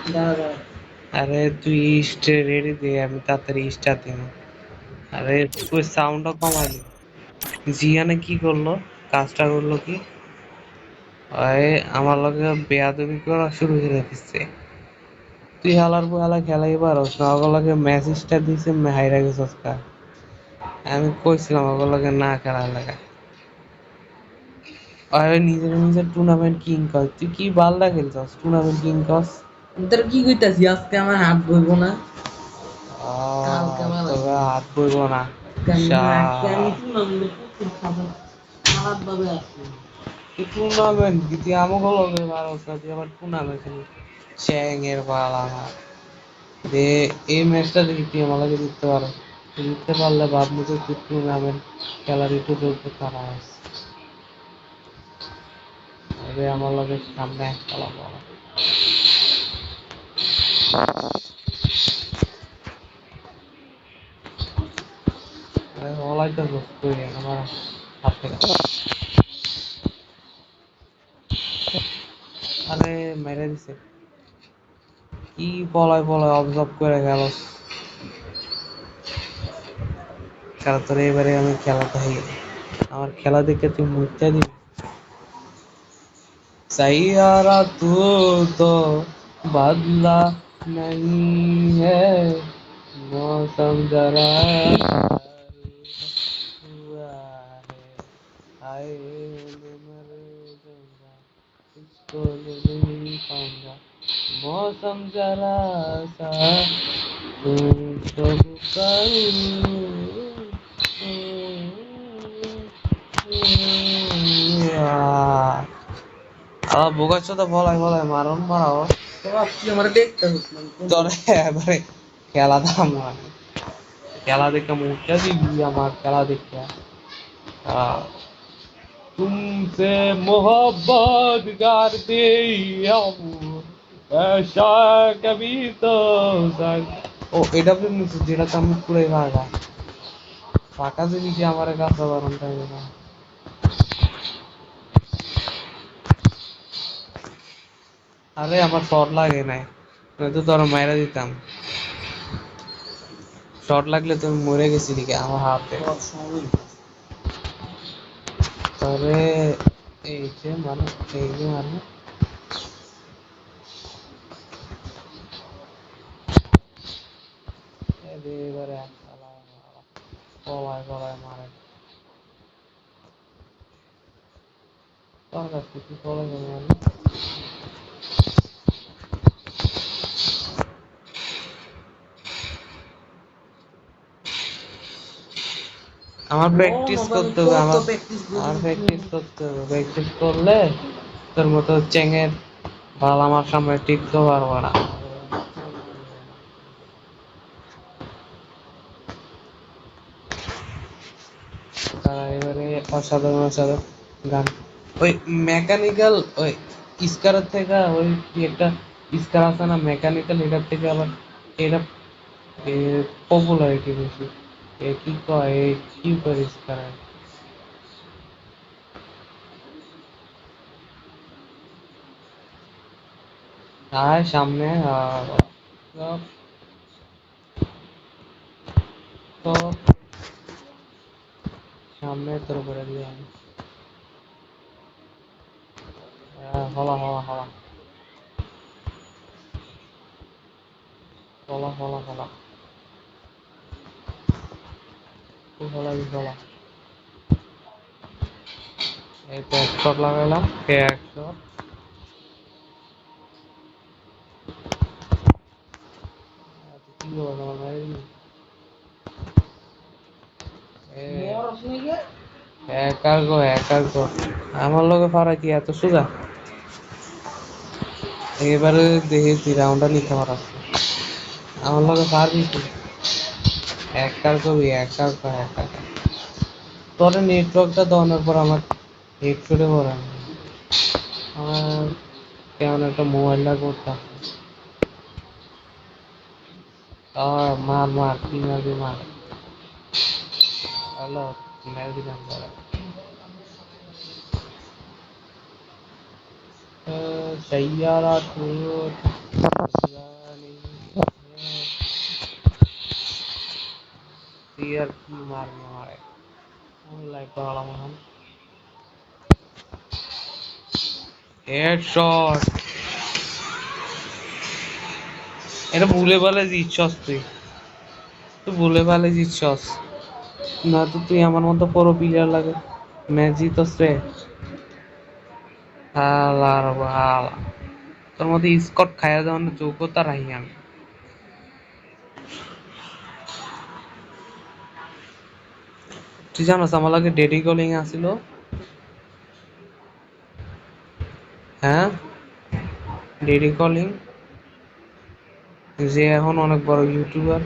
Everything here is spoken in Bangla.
আরে তুই ইস্ট রেডি দে, আমি তাড়াতাড়ি ইস্টটা দিই। আরে তুই সাউন্ডটা কমাইলি। জিয়ানে কি করলো? কাজটা করলো কি? ওই আমার লগে বেয়াদবি করা শুরু করে দিচ্ছে। তুই হালার পর হালা খেলাই পারস না, ওগুলো লগে ম্যাচ স্টার দিছে, হাইরা গেছস কা। আমি কইছিলাম ওগুলো লগে না খেলা লাগা। আরে নিজের নিজের টুর্নামেন্ট কিং কর, তুই কি বালদা খেলছস টুর্নামেন্ট কিং কস? তোর কি কইতাছি আজকে আমার হাত বইব না, কালকে তবে বানাইছি। হাত বইব না। কেন আজকে আমি শাহ টুর্নামেন্টে প্রচুর খারাপ ভাবে আছি। তুই টুর্নামেন্ট কি তুই আমাকে লগে পারস না, তুই আবার টুর্নামেন্ট খেলি চ্যাং এর বাল আমার দে। এই ম্যাচটা দেখি তুই আমার লগে জিততে পারো, তুই জিততে পারলে ভাববো যে তুই টুর্নামেন্ট খেলার একটু যোগ্য তারা আছে। আরে আমার লগে সামনে খেলা বড় ওলাই তো তুই আমার হাত থেকে। আরে মেরে দিছে, কি বলায় বলায় অবজার্ভ করে গেল। কারণ তোর এবারে আমি খেলাটা হই, আমার খেলা দেখে তুই মুখটা দিবি। सैयारा तू तो बदला नहीं है, मौसम जरा हुआ है, आए मैं मर जाऊंगा, इसको नहीं पाऊंगा, मौसम जरा सा तुमको पुकारूं। বোকার সাথে বলাই বলাই মারণ মারাও তুই আমার দেখতে তোর এবারে খেলা দাম খেলা দেখে মুখটা দিবি আমার খেলা দেখে। तुमसे मोहब्बत करते हम ऐसा कभी तो ও এডব্লিউ নিচে যেটা তো আমি পুরো ফাঁকা ফাঁকা যে নিচে আমার কাছে বারণ তাই না। আরে আমার শর্ট লাগে নাই, নয়তো তোর মাইরা দিতাম। শর্ট লাগলে তুমি মরে গেছি দিকে আমার হাতে। তবে এই যে মানে এই যে মানে এবারে পলায় পলায় মারে তোর কাছ থেকে পলায় মারে। আমার প্র্যাকটিস করতে হবে, আমার আমার প্র্যাকটিস করতে হবে, প্র্যাকটিস করলে তোর মতো চেঙের বাল আমার সামনে টিকতে পারবো না। তারা এবারে অসাধারণ অসাধারণ গান, ওই মেকানিক্যাল ওই স্কারের থেকে ওই কি একটা স্কার আছে না মেকানিক্যাল, এটার থেকে আবার এটা পপুলারিটি বেশি। এ কি কয় এই কি করে স্কার আয় সামনে সব সব সামনে তোর করে দিয়ে আমি হলা হলা হলা হলা হলা হলা তুই হলা হলা। এই তো এক শট লাগাইলাম, এক শট। কি বলো আমার ভাই হ্যাকার গো হ্যাকার গো, আমার লগে ফারা কি এত সোজা? এবারে দেখি তুই রাউন্ডটা নিতে পারস, আমার লগে পারবি তুই? হ্যাকার কবি হ্যাকার কো হ্যাকার, তোর নেটওয়ার্কটা দেওয়ানোর পর আমার হেডশটে পড়ে আমার কেমন একটা মোবাইলটা করতাম। মার মার কি মারবি মার। হ্যালো মেরে দিলাম ধরে। सैयारा तू তুই আর কি মারবি আমারে? আমি লাইটটা হলাম এখন। হেডশট। এটা ভুলে ভালে জিতছস তুই। তুই ভুলে ভালে জিতছস। নয়তো তুই আমার মতো পুরো প্লেয়ার লাগে ম্যাচ জিতস রে। হালার হালা। তোর মধ্যে স্কট খাইয়া দেওয়ার যোগ্যতা রাহি আমি। তুই জানোস আমার লাগে ডেডি কলিং আসিল। হ্যাঁ, ডেডি কলিং, যে এখন অনেক বড় ইউটিউবার।